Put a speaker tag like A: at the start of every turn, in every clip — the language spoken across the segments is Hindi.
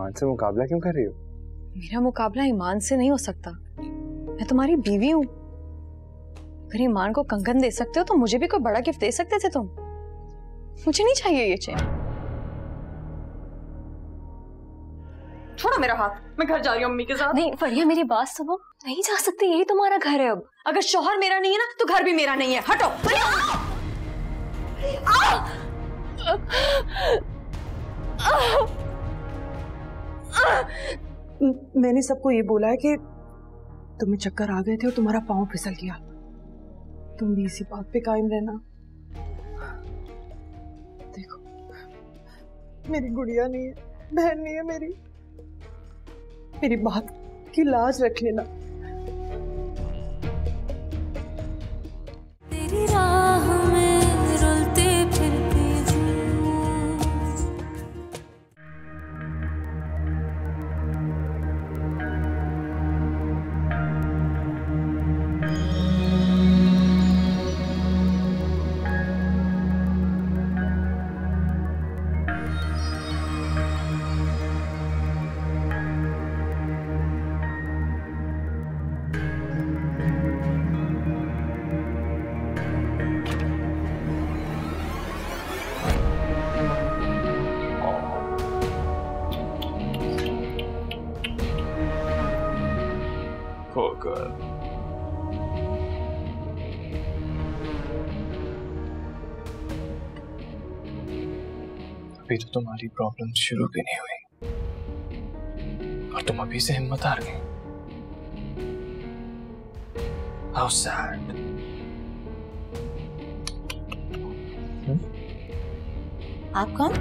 A: ईमान से मुकाबला क्यों कर रही हो?
B: मेरा मुकाबला ईमान से नहीं हो सकता। मैं तुम्हारी बीवी हूँ। अगर ईमान को कंगन दे सकते हो तो मुझे भी कोई बड़ा गिफ्ट दे सकते थे तुम। मुझे नहीं चाहिए ये चेन। छोड़ो मेरा हाथ, मैं घर जा रही हूँ मम्मी के साथ।
C: नहीं फरिया मेरी बात सुनो, नहीं जा सकती, यही तुम्हारा घर है अब।
B: अगर शौहर मेरा नहीं है ना तो घर भी मेरा नहीं है। हटो।
D: मैंने सबको ये बोला है कि तुम्हें चक्कर आ गए थे और तुम्हारा पाँव फिसल गया। तुम भी इसी बात पे कायम रहना। देखो मेरी गुड़िया नहीं है, बहन नहीं है मेरी बात की लाज रख लेना।
E: तेरी राह में रुलते फिरते
A: अभी तो तुम्हारी प्रॉब्लम शुरू भी नहीं हुई और तुम अभी से हिम्मत हार गई। How sad.
E: आप कौन?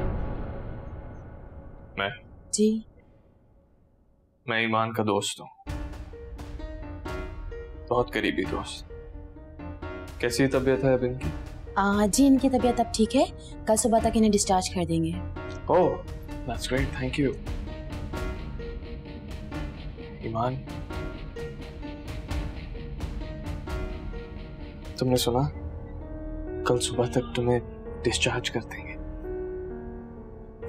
A: मैं
E: जी
A: मैं ईमान का दोस्त हूँ, बहुत करीबी दोस्त। कैसी तबीयत है अब इनकी?
E: जी इनकी तबीयत अब ठीक है, कल सुबह तक इन्हें डिस्चार्ज कर देंगे।
A: Oh that's great, thank you. Iman, तुमने सुना? कल सुबह तक तुम्हें डिस्चार्ज कर देंगे।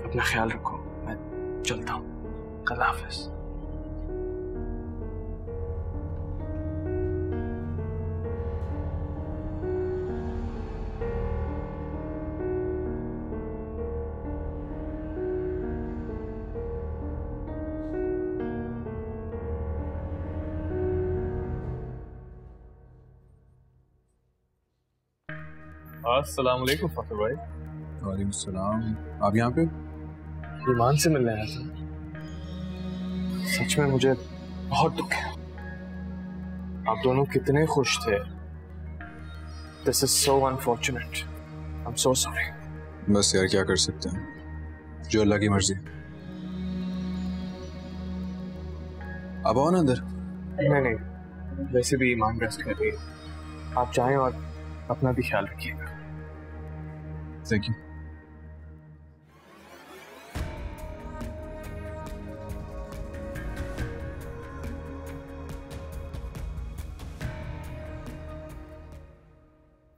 A: अपना ख्याल रखो, मैं चलता हूँ। अल्लाह हाफिज। अस्सलाम वालेकुम फखर भाई।
F: वालेकुम सलाम। आप यहाँ पे?
A: ईमान से मिलने आया था। सच में मुझे बहुत दुख है। आप दोनों कितने खुश थे। This is so unfortunate. I'm so sorry.
F: बस यार क्या कर सकते हैं, जो अल्लाह की मर्जी। अब आओ ना अंदर।
A: नहीं, वैसे भी ईमान रेस्ट कर रही है। आप जाएं और अपना भी ख्याल रखिएगा।
F: Thank you.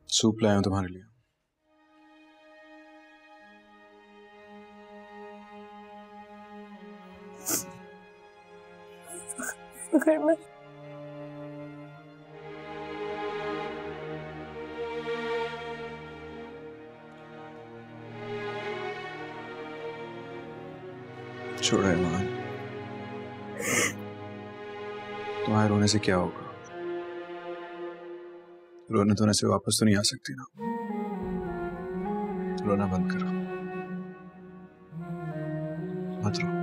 F: सूप लाया हूं तुम्हारे लिए।
C: घर में
F: छोड़ो ईमान, तुम्हारे रोने से क्या होगा? रोने धोने से वापस तो नहीं आ सकती ना। रोना बंद करो, मत रो।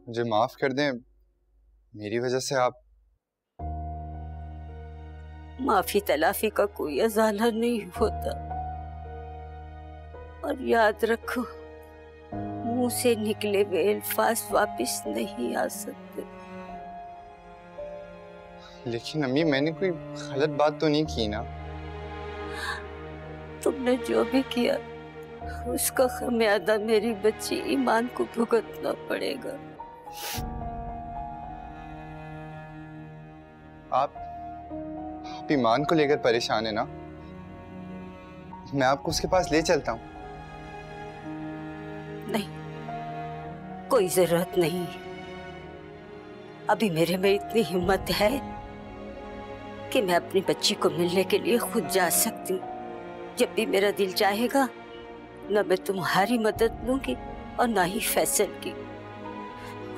G: मुझे माफ कर दें, मेरी वजह से आप।
H: माफी तलाफी का कोई अजाला नहीं होता, और याद रखो मुंह से निकले हुए अल्फाज वापस नहीं आ सकते।
G: लेकिन अम्मी, मैंने कोई गलत बात तो नहीं की ना।
H: तुमने जो भी किया उसका खमियाजा मेरी बच्ची ईमान को भुगतना पड़ेगा।
G: आप ईमान को लेकर परेशान है ना? मैं आपको उसके पास ले चलता हूँ।
H: नहीं, कोई जरूरत नहीं। अभी मेरे में इतनी हिम्मत है कि मैं अपनी बच्ची को मिलने के लिए खुद जा सकती हूँ। जब भी मेरा दिल चाहेगा, न मैं तुम्हारी मदद लूंगी और ना ही फैसल की।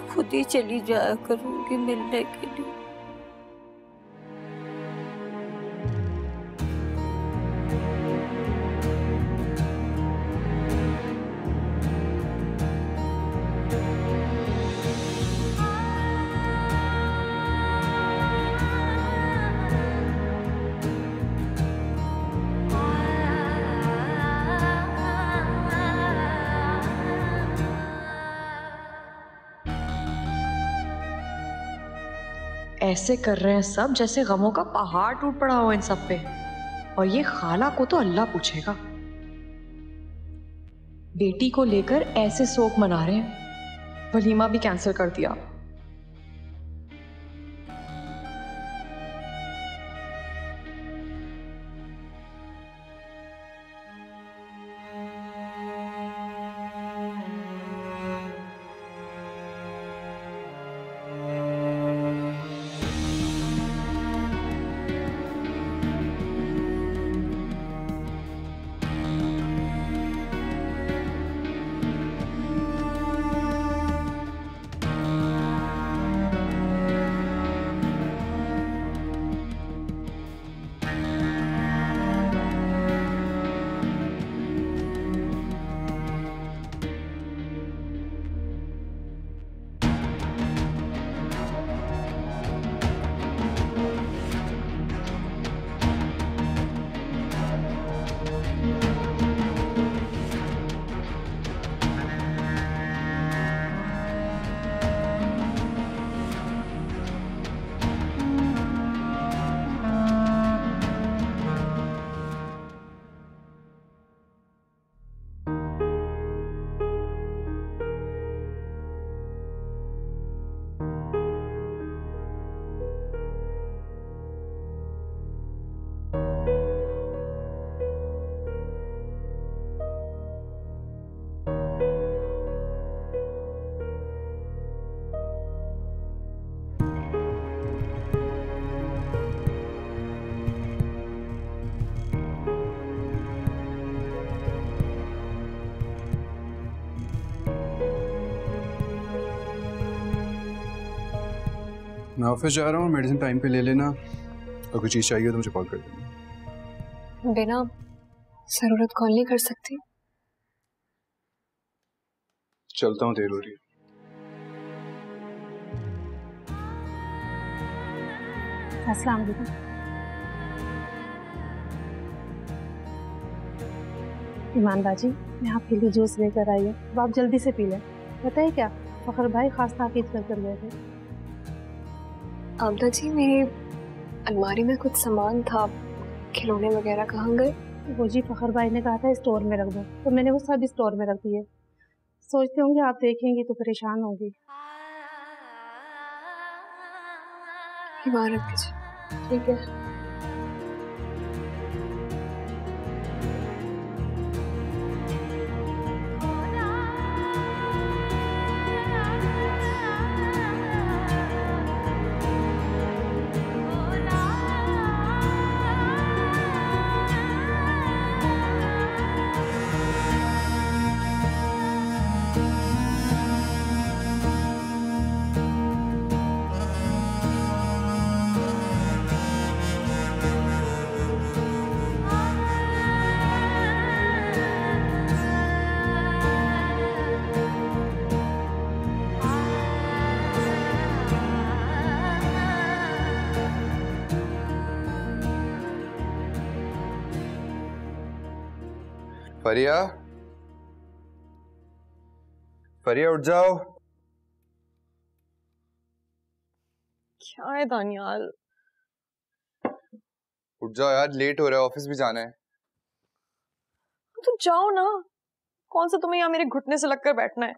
H: खुद ही चली जाया करूंगी मिलने के लिए।
B: ऐसे कर रहे हैं सब जैसे गमों का पहाड़ टूट पड़ा हो इन सब पे, और ये खाला को तो अल्लाह पूछेगा। बेटी को लेकर ऐसे शोक मना रहे हैं, वलीमा भी कैंसिल कर दिया।
F: मैं ऑफिस जा रहा हूँ, मेडिसिन टाइम पे ले लेना, और कोई चीज़ चाहिए तो मुझे कॉल कर देना।
C: बिना जरूरत कॉल नहीं कर सकती?
F: चलता हूँ, देर हो रही है।
I: अस्सलाम वालेकुम। ईमान बाजी, मैं आपके लिए जूस लेकर आई हूँ, अब आप जल्दी से पी लें। पता है क्या, फखर भाई खास ताकीद कर गए थे।
C: आमना जी, मेरी अलमारी में कुछ सामान था, खिलौने वगैरह कहाँ गए?
I: वो जी फखर भाई ने कहा था स्टोर में रख दो, तो मैंने वो सब स्टोर में रख दिए। सोचते होंगे आप देखेंगी तो परेशान होंगी।
C: इबारत कीजिए। ठीक है।
G: फरिया, फरिया उठ जाओ।
B: क्या है दानियाल?
G: उठ जाओ यार, लेट हो रहा है, ऑफिस भी जाना है।
B: तो जाओ ना, कौन सा तुम्हें यहाँ मेरे घुटने से लगकर बैठना है?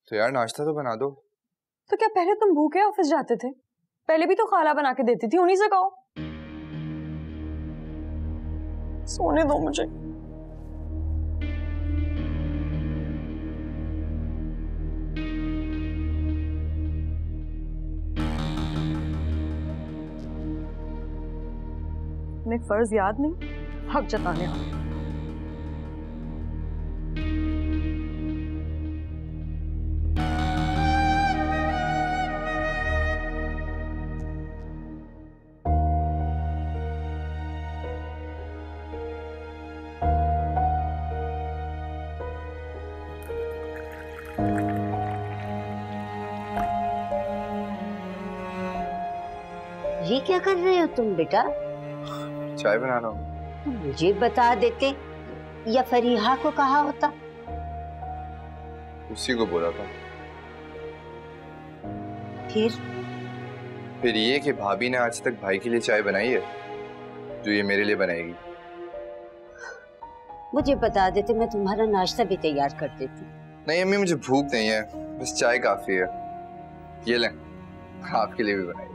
G: तो यार नाश्ता तो बना दो।
B: तो क्या पहले तुम भूखे ऑफिस जाते थे? पहले भी तो खाला बना के देती थी, उन्हीं से कहो। सोने दो मुझे। तुम्हें फर्ज याद नहीं? हक जताने आओ।
H: ये क्या कर रहे हो तुम बेटा?
G: चाय बना रहा हूँ।
H: मुझे बता देते या फरीहा को कहा होता।
G: उसी को बोला था।
H: फिर
G: ये कि भाभी ने आज तक भाई के लिए चाय बनाई है जो ये मेरे लिए बनाएगी।
H: मुझे बता देते, मैं तुम्हारा नाश्ता भी तैयार कर देती।
G: नहीं अम्मी, मुझे भूख नहीं है, बस चाय काफी है। ये लें, आपके लिए भी बनाई।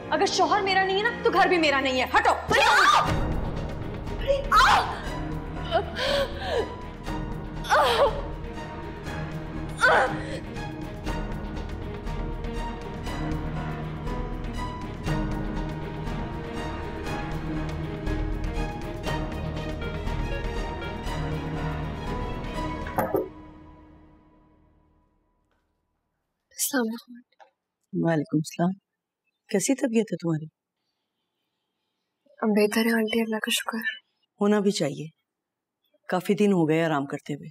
B: अगर शौहर मेरा नहीं है ना तो घर भी मेरा नहीं है। हटो।
J: वालेकुम सलाम। कैसी तबीयत है तुम्हारी?
C: अब बेहतर है आंटी, अल्लाह का शुक्र।
J: होना भी चाहिए, काफी दिन हो गए आराम करते हुए।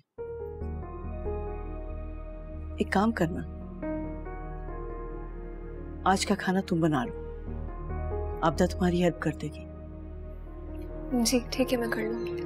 J: एक काम करना, आज का खाना तुम बना लो, आबदा तुम्हारी हेल्प कर देगी।
C: जी ठीक है, मैं कर लूंगी।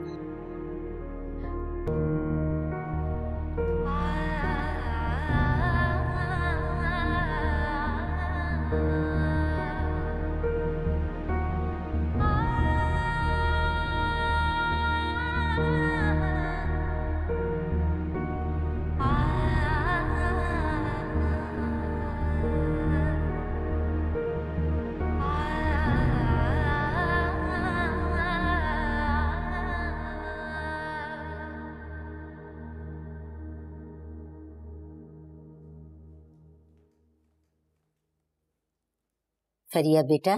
H: फरिया बेटा।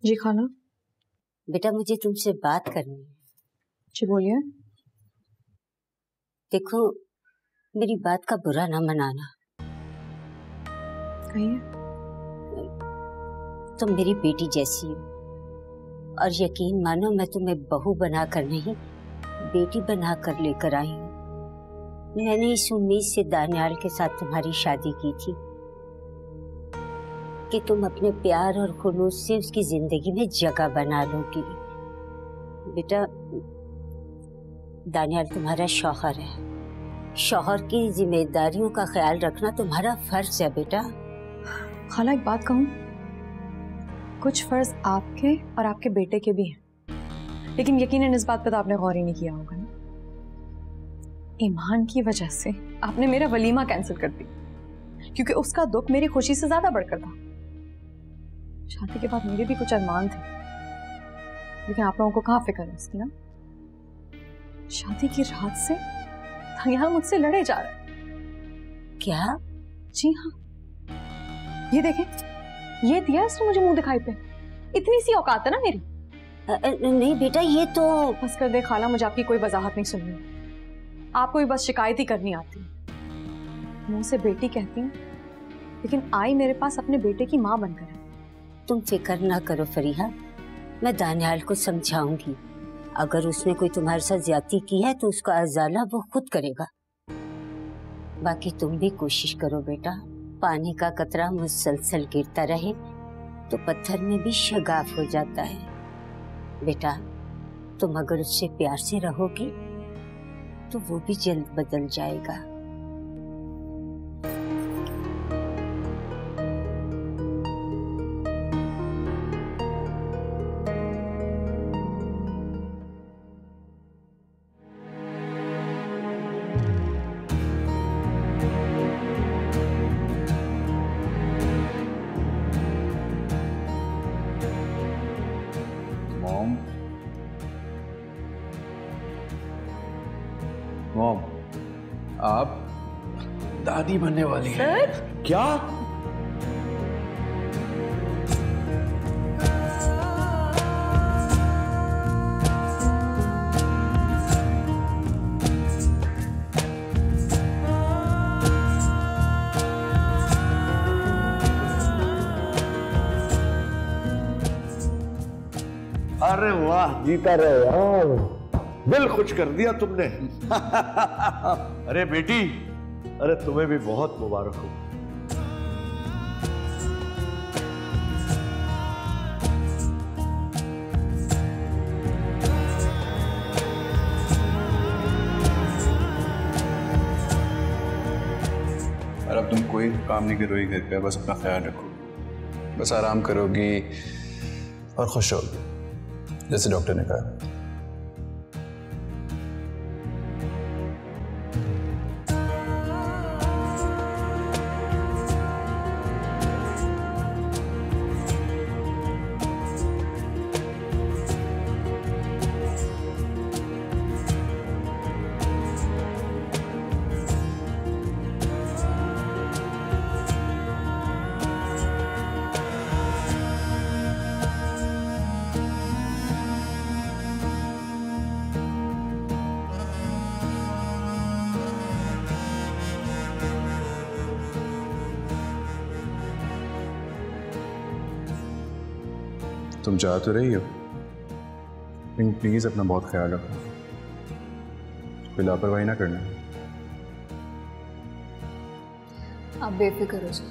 B: जी खाला।
H: बेटा मुझे तुमसे बात करनी है।
B: जी बोलिए।
H: देखो, मेरी बात का बुरा ना मनाना।
B: कहिए।
H: तुम मेरी बेटी जैसी हो और यकीन मानो मैं तुम्हें बहू बनाकर नहीं, बेटी बनाकर लेकर आई हूँ। मैंने इस उम्मीद से दानियाल के साथ तुम्हारी शादी की थी कि तुम अपने प्यार और खुलूस से उसकी जिंदगी में जगह बना लोगी। बेटा, दानियाल तुम्हारा शौहर है। शौहर की जिम्मेदारियों का ख्याल रखना तुम्हारा फर्ज है बेटा।
B: खाला एक बात कहूँ, कुछ फर्ज आपके और आपके बेटे के भी हैं, लेकिन यकीनन इस बात पर तो आपने गौर ही नहीं किया होगा ना। ईमान की वजह से आपने मेरा वलीमा कैंसिल कर दी, क्योंकि उसका दुख मेरी खुशी से ज्यादा बढ़कर था। शादी के बाद मेरे भी कुछ अरमान थे, लेकिन आप लोगों को कहाँ फिक्र है इसकी ना। शादी की रात से दानियाल मुझसे लड़े जा रहा है।
H: क्या?
B: जी हाँ, ये देखें, ये दिया इसने मुझे मुंह दिखाई पे। इतनी सी औकात है ना मेरी।
H: नहीं बेटा, ये तो
B: बस कर दे खाला, मुझे आपकी कोई वजाहत नहीं सुननी। आपको भी बस शिकायत ही करनी आती है। मुंह से बेटी कहती हूँ, लेकिन आई मेरे पास अपने बेटे की माँ बनकर है।
H: तुम फिक्र ना करो फरीहा, मैं दानियाल को समझाऊंगी। अगर उसने कोई तुम्हारे साथ ज्यादती की है तो उसका अजाला वो खुद करेगा। बाकी तुम भी कोशिश करो बेटा, पानी का कतरा मुसलसल गिरता रहे तो पत्थर में भी शगाफ हो जाता है। बेटा, तुम अगर उससे प्यार से रहोगी तो वो भी जल्द बदल जाएगा।
F: मॉम, आप दादी बनने वाली हैं।
K: क्या? अरे वाह, जीता रहे यार, दिल खुश कर दिया तुमने। अरे बेटी, अरे तुम्हें भी बहुत मुबारक हो।
F: और अब तुम कोई काम नहीं करोगी घर पे, बस अपना ख्याल रखो, बस आराम करोगी और खुश होगी, जैसे डॉक्टर ने कहा। तुम जा तो रही हो, लेकिन प्लीज अपना बहुत ख्याल रखो, कोई लापरवाही ना करना।
C: आप बेफिक्र हो जाओ,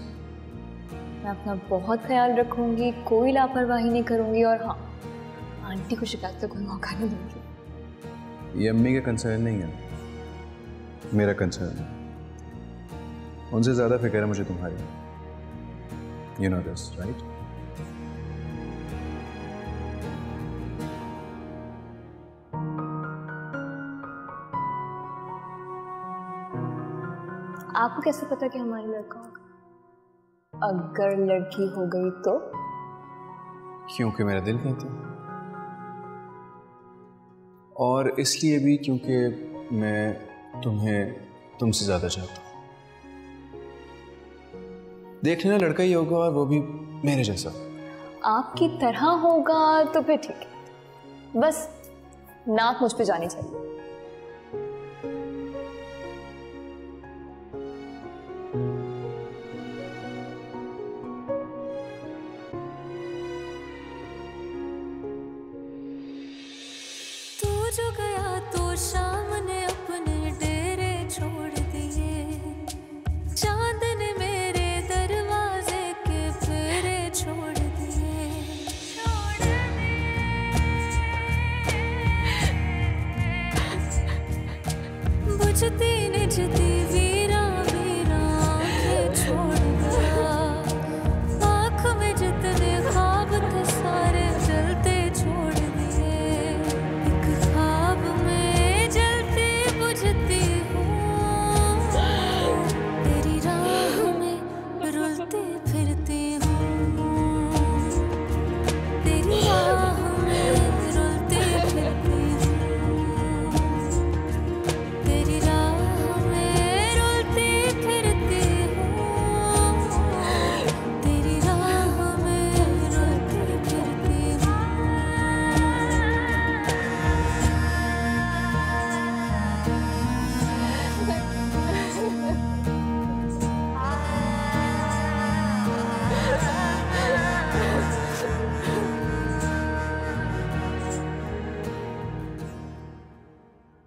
C: मैं अपना बहुत ख्याल रखूंगी, कोई लापरवाही नहीं करूंगी, और हाँ, आंटी को शिकायत का कोई मौका नहीं दूंगी।
F: ये अम्मी का कंसर्न नहीं है, मेरा कंसर्न है। उनसे ज्यादा फिक्र है मुझे तुम्हारी। You know this, right?
C: आपको कैसे पता कि हमारा लड़का होगा? अगर लड़की हो गई तो?
F: क्योंकि मेरा दिल कहता है, और इसलिए भी क्योंकि मैं तुम्हें तुमसे ज्यादा चाहता हूं। देख लेना, लड़का ही होगा और वो भी मेरे जैसा।
C: आपकी तरह होगा तो फिर ठीक है, बस नाक मुझ पे जानी चाहिए।
L: जो गया तो शाम ने अपने डेरे छोड़ दिए, चांद ने मेरे दरवाजे के फेरे छोड़ दिए।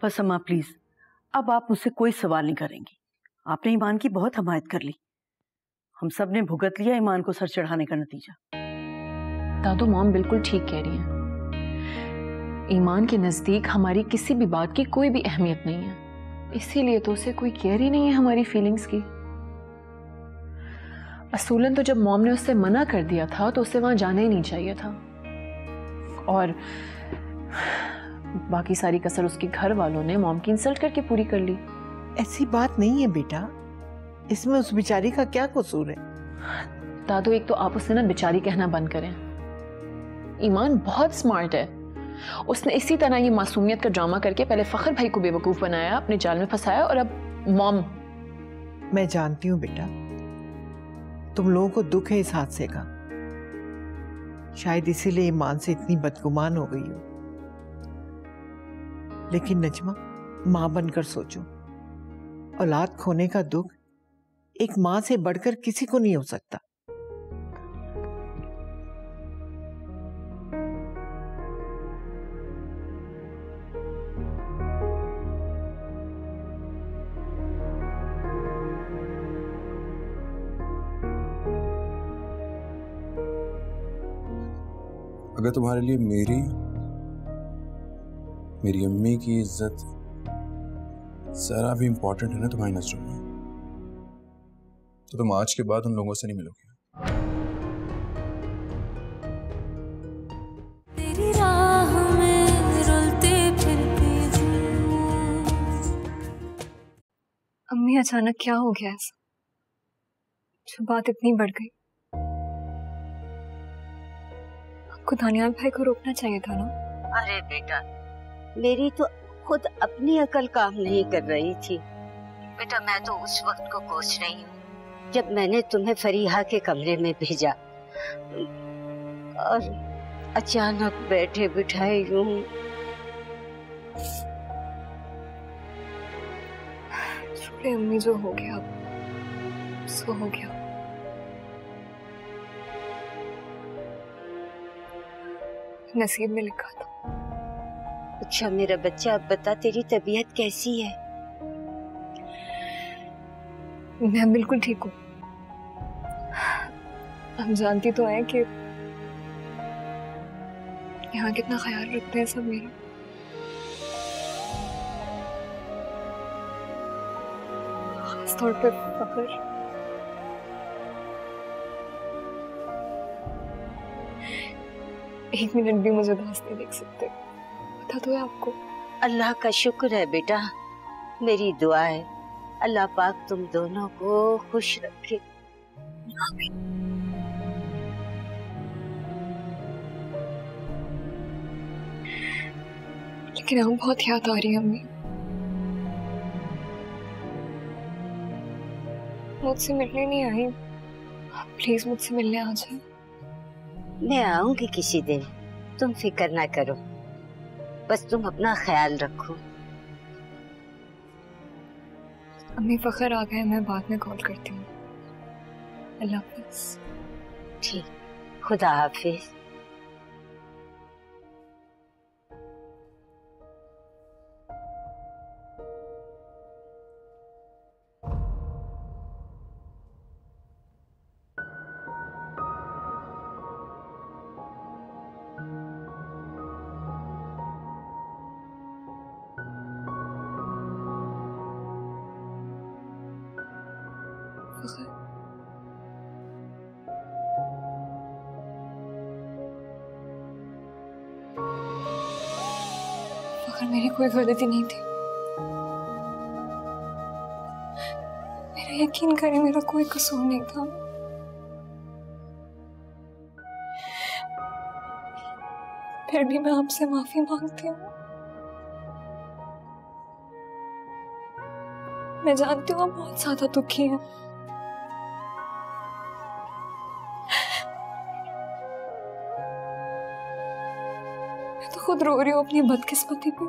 J: बस अम्मा प्लीज, अब आप मुझसे कोई सवाल नहीं करेंगी। आपने ईमान की बहुत हमायत कर ली, हम सब ने भुगत लिया ईमान को सर चढ़ाने का नतीजा।
M: दादू मॉम बिल्कुल ठीक कह रही हैं। ईमान के नजदीक हमारी किसी भी बात की कोई भी अहमियत नहीं है, इसीलिए तो उसे कोई केयर ही नहीं है हमारी फीलिंग्स की। असूलन तो जब मॉम ने उससे मना कर दिया था तो उसे वहां जाना ही नहीं चाहिए था, और बाकी सारी कसर उसके घर वालों ने मॉम की इंसल्ट करके पूरी कर ली।
N: ऐसी बात नहीं है बेटा, इसमें उस बेचारी का क्या कसूर है?
M: दादू एक तो आप उसे ना बेचारी कहना बंद करें। ईमान बहुत स्मार्ट है, उसने इसी तरह ये मासूमियत का ड्रामा करके पहले फखर भाई को बेवकूफ बनाया, अपने जाल में फंसाया, और अब मॉम।
N: मैं जानती हूँ बेटा, तुम लोगों को दुख है इस हादसे का, शायद इसीलिए ईमान से इतनी बदगुमान हो गई हो। लेकिन नजमा, मां बनकर सोचो, औलाद खोने का दुख एक मां से बढ़कर किसी को नहीं हो सकता।
F: अगर तुम्हारे लिए मेरी अम्मी की इज्जत जरा भी इंपॉर्टेंट है ना तुम्हारी नजरों में, तो तुम आज के बाद उन लोगों से नहीं मिलोगे।
L: तेरी राह में रुलते फिरती हूँ।
C: अम्मी अचानक क्या हो गया ऐसा जो बात इतनी बढ़ गई? आपको दानियाल भाई को रोकना चाहिए था ना।
H: अरे बेटा, मेरी तो खुद अपनी अकल काम नहीं कर रही थी। बेटा मैं तो उस वक्त को कोस रही हूँ जब मैंने तुम्हें फरीहा के कमरे में भेजा, और अचानक बैठे बिठाए यूं।
C: छोड़े अम्मी, जो हो गया सो हो गया। नसीब में लिखा था।
H: अच्छा मेरा बच्चा, अब बता तेरी तबीयत कैसी है?
C: मैं बिल्कुल ठीक हूँ। हम जानती तो हैं कि यहाँ कितना ख्याल रखते हैं सब मेरा। खासतौर पे फखर। एक मिनट भी मुझे उदास नहीं देख सकते, पता तो है आपको।
H: अल्लाह का शुक्र है बेटा, मेरी दुआ है अल्लाह पाक तुम दोनों को खुश रखे।
C: लेकिन हम बहुत याद आ रही है अम्मी। मुझसे मिलने नहीं आई, प्लीज मुझसे मिलने आ जाए।
H: मैं आऊंगी किसी दिन, तुम फिक्र ना करो, बस तुम अपना ख्याल रखो।
C: अम्मी फखर आ गए, मैं बाद में कॉल करती हूँ। अल्लाह हाफिज।
H: ठीक, खुदा हाफिज।
C: फखर, मेरी कोई गलती नहीं थी। मेरा यकीन करें, मेरा कोई कसूर नहीं था। फिर भी मैं आपसे माफी मांगती हूँ। मैं जानती हूँ आप बहुत ज्यादा दुखी हैं। मैं तो खुद रो रही हूँ अपनी बदकिस्मती पे।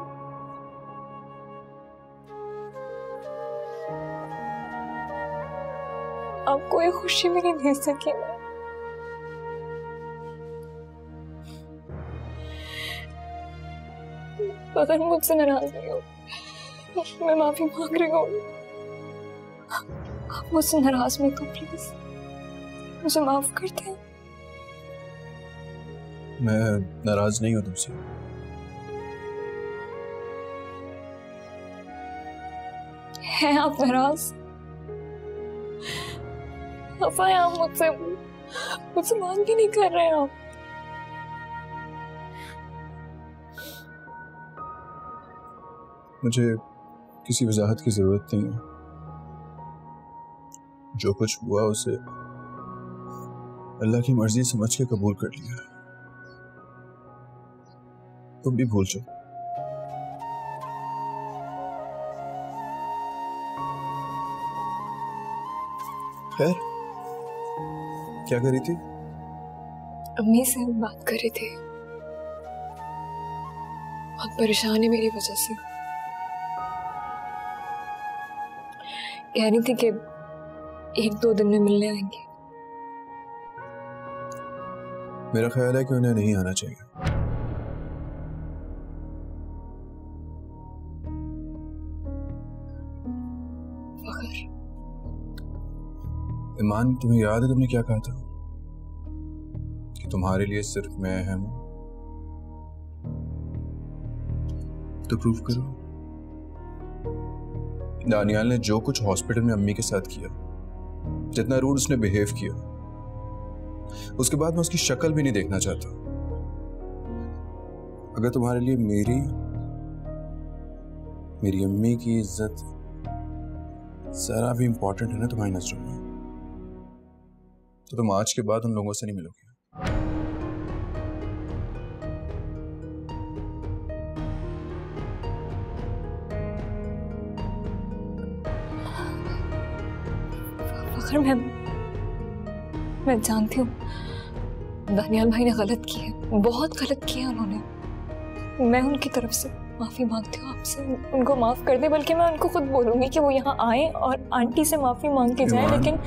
C: आपको ये खुशी भी नहीं दे सकी मैं। अगर मुझसे नाराज नहीं हो मैं माफी मांग रही हूँ। आप मुझसे नाराज मत हो प्लीज, मुझे माफ कर दें।
F: मैं नाराज नहीं हूं तुमसे।
C: हैं आप नाराज? खफा हैं आप मुझसे मांग भी नहीं कर रहे हैं आप।
F: मुझे किसी वजाहत की जरूरत नहीं है। जो कुछ हुआ उसे अल्लाह की मर्जी समझ के कबूल कर लिया। तुम भी भूल जाओ। खैर, क्या करी थी?
C: अम्मी से हम बात कर रहे थे। बहुत परेशान है मेरी वजह से। कह रही थी कि 1-2 दिन में मिलने आएंगे।
F: मेरा ख्याल है कि उन्हें नहीं आना चाहिए। ईमान, तुम्हें याद है तुमने क्या कहा था कि तुम्हारे लिए सिर्फ मैं अहम हूं? तो प्रूफ करो। दानियाल ने जो कुछ हॉस्पिटल में अम्मी के साथ किया, जितना रूड उसने बिहेव किया, उसके बाद मैं उसकी शक्ल भी नहीं देखना चाहता। अगर तुम्हारे लिए मेरी अम्मी की इज्जत जरा भी इंपॉर्टेंट है ना तुम्हारी नजरों में, तो तुम आज के बाद उन लोगों से नहीं मिलोगे।
C: फखर, मैं जानती हूँ दानियाल भाई ने गलत किया है, बहुत गलत किया उन्होंने। मैं उनकी तरफ से माफी मांगती हूँ आपसे, उनको माफ कर दे। बल्कि मैं उनको खुद बोलूंगी कि वो यहाँ आए और आंटी से माफी मांग के जाए, लेकिन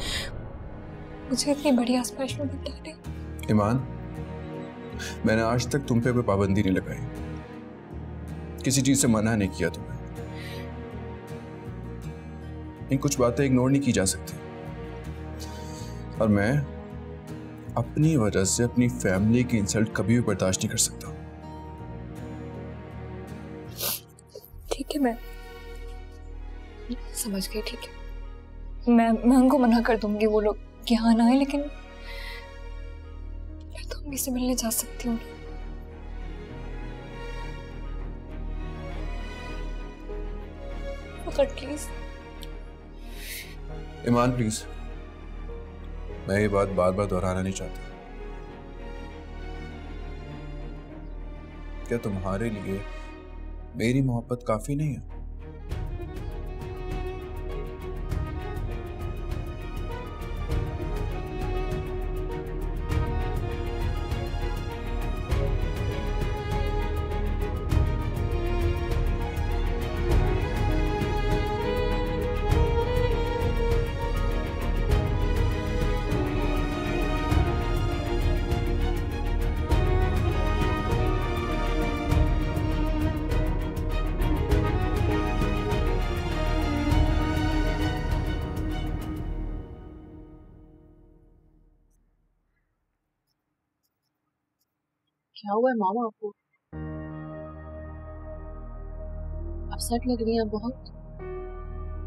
C: मुझे इतनी बड़ी आसपास में मत डाले।
F: ईमान, मैंने आज तक तुम पे कोई पाबंदी नहीं लगाई, किसी चीज से मना नहीं किया तुम्हें। इन कुछ बातें इग्नोर नहीं की जा सकती, और मैं अपनी वजह से अपनी फैमिली की इंसल्ट कभी भी बर्दाश्त नहीं कर सकता।
C: ठीक है, मैं समझ गई। ठीक है, मैं उनको मना कर दूंगी, वो लोग यहाँ ना आए, लेकिन मैं तो अम्मी से मिलने जा सकती हूँ। प्लीज
F: ईमान, प्लीज, मैं ये बात बार बार दोहराना नहीं चाहता। क्या तुम्हारे लिए मेरी मोहब्बत काफी नहीं है?
M: क्या हुआ है मामा आपको? अपसेट लग रही हैं बहुत।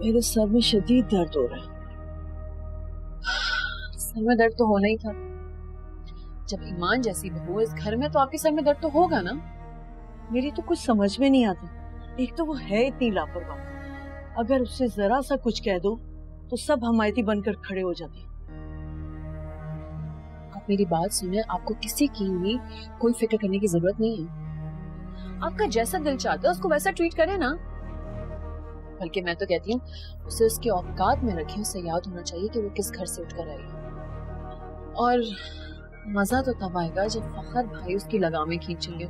J: मेरे सर में शदीद दर्द हो रहा है।
M: सर में दर्द तो होना ही था। जब ईमान जैसी बहू इस घर में, तो आपके सर में दर्द तो होगा ना।
J: मेरी तो कुछ समझ में नहीं आता। एक तो वो है इतनी लापरवाह, अगर उससे जरा सा कुछ कह दो तो सब हमायती बनकर खड़े हो जाते हैं।
M: आप मेरी बात सुने, आपको किसी की भी कोई फिक्र करने की जरूरत नहीं है। आपका जैसा दिल चाहता है उसको वैसा ट्रीट करें ना। बल्कि मैं तो कहती हूँ उसे उसके औकात में रखें। उसे याद होना चाहिए कि वो किस घर से उठकर आई है। और मजा तो तब आएगा जब फखर भाई उसकी लगामें खींचेंगे।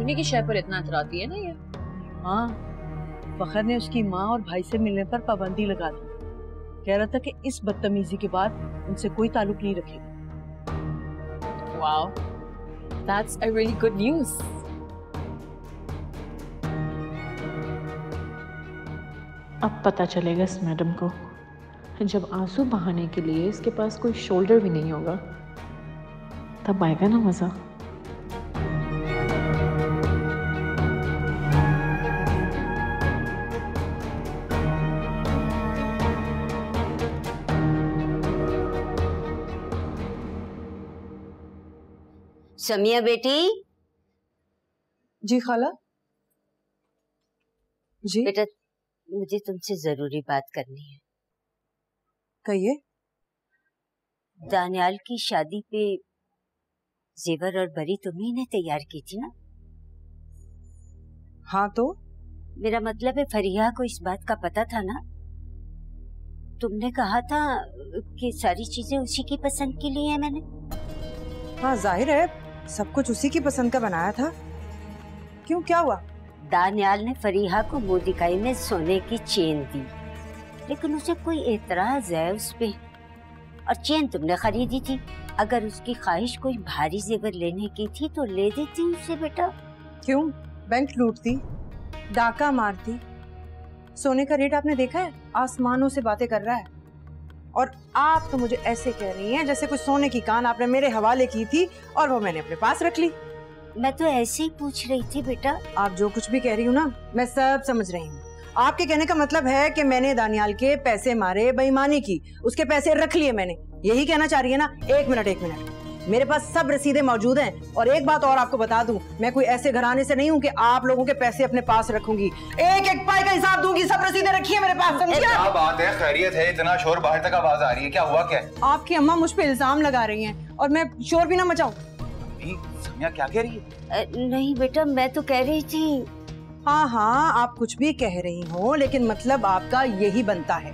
M: उन्हीं की शय पर इतना इतराती है ना ये।
J: हाँ, फखर ने उसकी माँ और भाई से मिलने पर पाबंदी लगा दी। कह रहा था कि इस बदतमीजी के बाद उनसे कोई ताल्लुक नहीं रखेगा।
M: Wow, that's a really good news. अब पता चलेगा इस मैडम को, जब आंसू बहाने के लिए इसके पास कोई शोल्डर भी नहीं होगा, तब आएगा ना मजा।
H: समिया बेटी।
D: जी खाला। जी
H: बेटा, मुझे तुमसे जरूरी बात करनी है।
D: कहिए।
H: दानियाल की शादी पे जेवर और बरी तुम्ही ने तैयार की थी ना?
D: हाँ तो?
H: मेरा मतलब है फरिया को इस बात का पता था ना? तुमने कहा था कि सारी चीजें उसी की पसंद की ली है मैंने।
D: हाँ जाहिर है, सब कुछ उसी की पसंद का बनाया था। क्यों, क्या हुआ?
H: दानियाल ने फरीहा को मुंह दिखाई में सोने की चेन दी, लेकिन उसे कोई एतराज है उस पे। और चेन तुमने खरीदी थी। अगर उसकी ख्वाहिश कोई भारी जेवर लेने की थी तो ले देती उसे बेटा।
D: क्यों, बैंक लूटती, डाका मारती? सोने का रेट आपने देखा है? आसमानों से बातें कर रहा है। और आप तो मुझे ऐसे कह रही हैं जैसे कोई सोने की कान आपने मेरे हवाले की थी और वो मैंने अपने पास रख ली।
H: मैं तो ऐसे ही पूछ रही थी बेटा।
D: आप जो कुछ भी कह रही हूँ ना, मैं सब समझ रही हूँ। आपके कहने का मतलब है कि मैंने दानियाल के पैसे मारे, बेईमानी की, उसके पैसे रख लिए मैंने, यही कहना चाह रही है ना? एक मिनट, मेरे पास सब रसीदें मौजूद हैं। और एक बात और आपको बता दूं, मैं कोई ऐसे घराने से नहीं हूं कि आप लोगों के पैसे अपने पास रखूंगी। एक एक पाई का हिसाब दूंगी, सब रसीदें रखी है मेरे पास, समझिए?
G: क्या बात है, खैरियत है? इतना शोर बाहर तक आवाज आ रही है, क्या हुआ? क्या है?
D: आपकी अम्मा मुझ पे इल्जाम लगा रही हैं और मैं शोर भी ना मचाऊं।
G: समिया क्या कह रही है?
H: नहीं बेटा, मैं तो कह रही थी।
D: हाँ, आप कुछ भी कह रही हो, लेकिन मतलब आपका यही बनता है।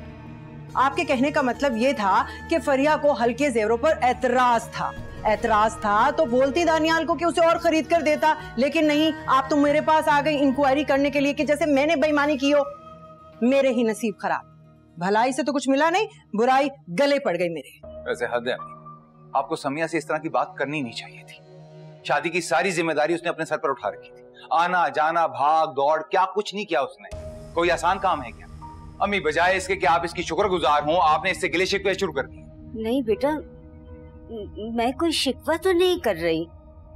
D: आपके कहने का मतलब ये था कि फरिया को हल्के जेवरों पर एतराज था तो बोलती दानियाल को कि उसे और खरीद कर देता, लेकिन नहीं, आप तो मेरे पास आ गई इंक्वायरी करने के लिए कि जैसे मैंने बेईमानी की हो। मेरे ही नसीब खराब, भलाई से तो कुछ मिला नहीं, बुराई गले पड़ गई मेरे।
O: वैसे हद है, आपको समिया से इस तरह की बात करनी नहीं चाहिए थी। शादी की सारी जिम्मेदारी उसने अपने सर पर उठा रखी थी। आना जाना, भाग दौड़, क्या कुछ नहीं किया उसने। कोई आसान काम है क्या? अम्मी, बजाय इसके कि आप इसकी शुक्रगुजार हो, आपने इससे गिले शिकवे शुरू कर दिए।
H: नहीं बेटा, मैं कोई शिकवा तो नहीं कर रही,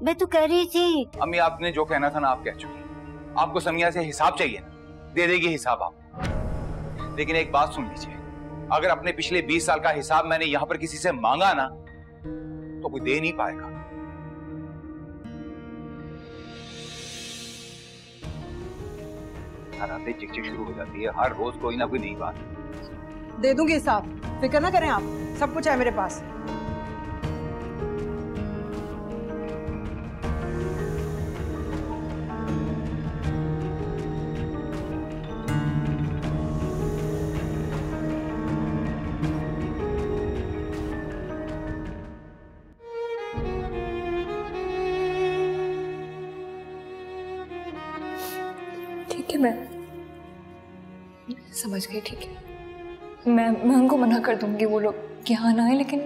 H: मैं तो कह रही थी।
O: अम्मी, आपने जो कहना था ना आप कह चुकी। आपको समिया से हिसाब चाहिए ना, दे देगी हिसाब आप। लेकिन एक बात सुन लीजिए, अगर अपने पिछले 20 साल का हिसाब मैंने यहाँ पर किसी से मांगा ना तो कोई दे नहीं पाएगा। हर आते चिक शुरू हो जाती है, हर रोज कोई ना कोई नई बात।
D: दे दूंगी हिसाब, फिक्र ना करें आप, सब कुछ है मेरे पास।
C: ठीक है, मैं समझ गई। ठीक है, मैं उनको मना कर दूंगी, वो लोग यहाँ ना आए, लेकिन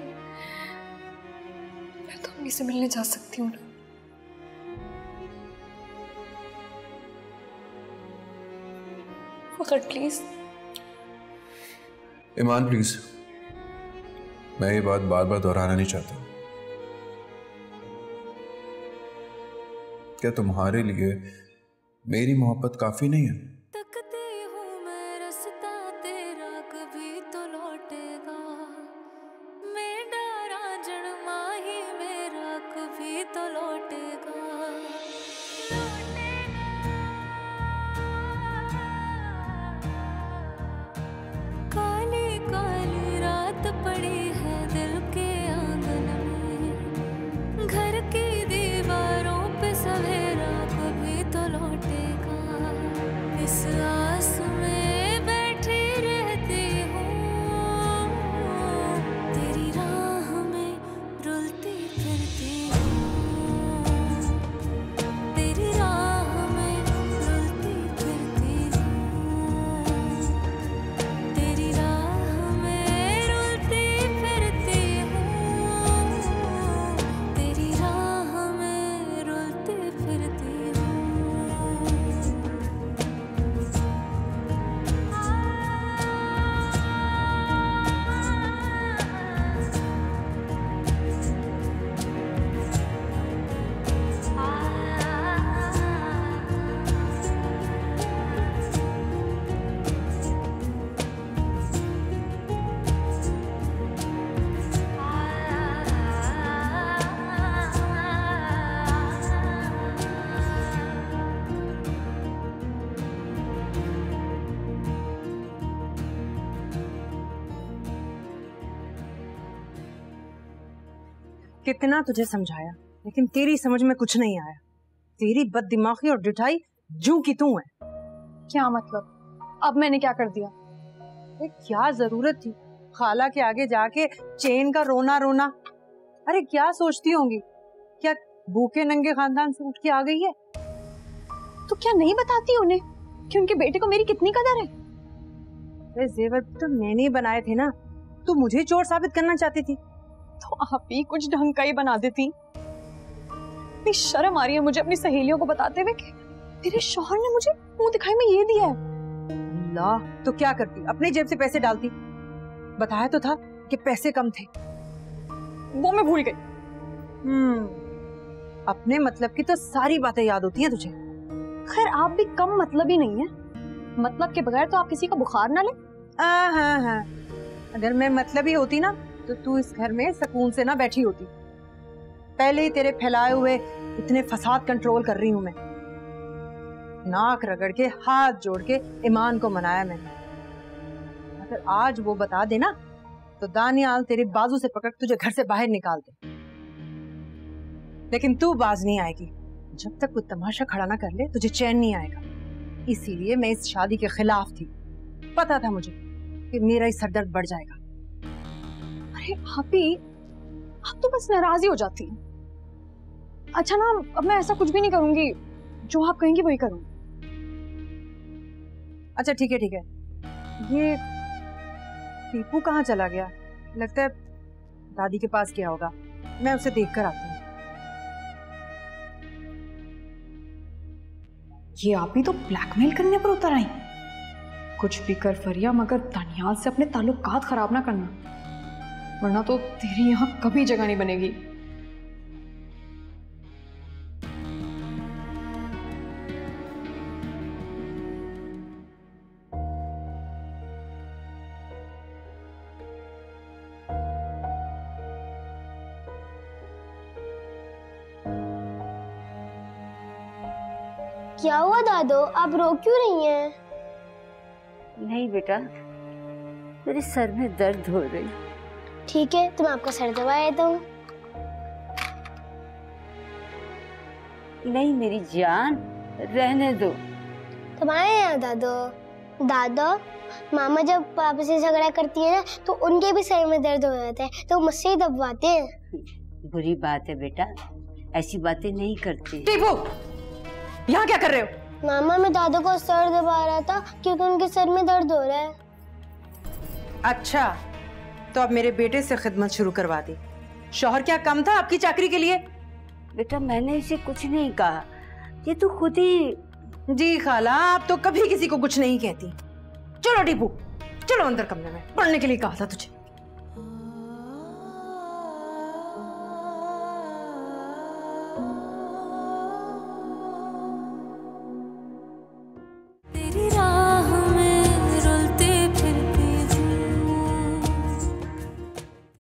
C: मैं तो अम्मी से मिलने जा सकती हूँ ना। फखर प्लीज।
F: ईमान प्लीज, मैं ये बात बार बार दोहराना नहीं चाहता। क्या तुम्हारे लिए मेरी मोहब्बत काफी नहीं है?
L: इस
D: कितना तुझे समझाया लेकिन तेरी समझ में कुछ नहीं आया। तेरी बददिमागी और डिठाई जू की तू है।
B: क्या मतलब? अब मैंने क्या कर दिया?
D: क्या जरूरत थी खाला के आगे जाके चेन का रोना रोना? अरे क्या सोचती होंगी, क्या भूखे नंगे खानदान से उठ के आ गई है?
B: तो क्या नहीं बताती उन्हें कि उनके बेटे को मेरी कितनी कदर है?
D: अरे जेवर तो मैंने ही बनाए थे ना, तू मुझे चोर साबित करना चाहती थी।
B: तो आप ही कुछ ढंग का ही बना देती। इतनी शर्म आ रही है मुझे अपनी सहेलियों को बताते हुए कि मेरे शौहर ने मुझे मुंह दिखाई में ये दिया है।
D: अल्लाह, तो क्या करती? अपनी जेब से पैसे डालती। बताया तो था कि पैसे कम थे।
B: वो मैं भूल गई।
D: अपने मतलब की तो सारी बातें याद होती हैं तुझे।
B: खैर आप भी कम मतलब ही नहीं है। मतलब के बगैर तो आप किसी का बुखार ना ले।
D: हाँ, अगर मैं मतलब ही होती ना तो तू इस घर में सुकून से ना बैठी होती। पहले ही तेरे फैलाए हुए इतने फसाद कंट्रोल कर रही हूं मैं। नाक रगड़ के हाथ जोड़ के ईमान को मनाया मैंने। अगर आज वो बता देना तो दानियाल तेरे बाजू से पकड़ तुझे घर से बाहर निकाल दे। लेकिन तू बाज नहीं आएगी। जब तक कोई तमाशा खड़ा ना कर ले तुझे चैन नहीं आएगा। इसीलिए मैं इस शादी के खिलाफ थी। पता था मुझे कि मेरा ही सरदर्द बढ़ जाएगा।
B: अरे भाभी, आप तो बस नाराज ही हो जाती हैं। अच्छा ना, अब मैं ऐसा कुछ भी नहीं करूंगी। जो आप कहेंगी वही करूंगी।
D: अच्छा ठीक है। ये टीपू कहाँ चला गया? लगता है दादी के पास गया होगा। मैं उसे देख कर आती हूँ।
B: ये आप ही तो ब्लैकमेल करने पर उतर आई। कुछ भी कर फरिया, मगर दानियाल से अपने ताल्लुकात खराब ना करना, वरना तो तेरी यहाँ कभी जगह नहीं बनेगी।
P: क्या हुआ दादो, आप रो क्यों रही हैं?
H: नहीं बेटा, मेरे सर में दर्द हो रही।
P: ठीक है, तो मैं आपका सर दबा देता हूँ।
H: नहीं मेरी जान, रहने दो।
P: दबाए हैं दादो। दादो, मामा जब पापा से झगड़ा करती है ना तो उनके भी सर में दर्द हो जाता है, तो मुझसे ही दबवाते हैं।
H: बुरी बात है बेटा, ऐसी बातें नहीं करते।
D: टीपू, यहाँ क्या कर रहे हो?
P: मामा, मैं दादू को सर दबा रहा था क्योंकि उनके सर में दर्द हो रहा है।
D: अच्छा, तो अब मेरे बेटे से खिदमत शुरू करवा दी। शौहर क्या कम था आपकी चाकरी के लिए?
H: बेटा मैंने इसे कुछ नहीं कहा, ये तो खुद ही।
D: जी खाला, आप तो कभी किसी को कुछ नहीं कहती। चलो टीपू, चलो अंदर कमरे में, पढ़ने के लिए कहा था तुझे।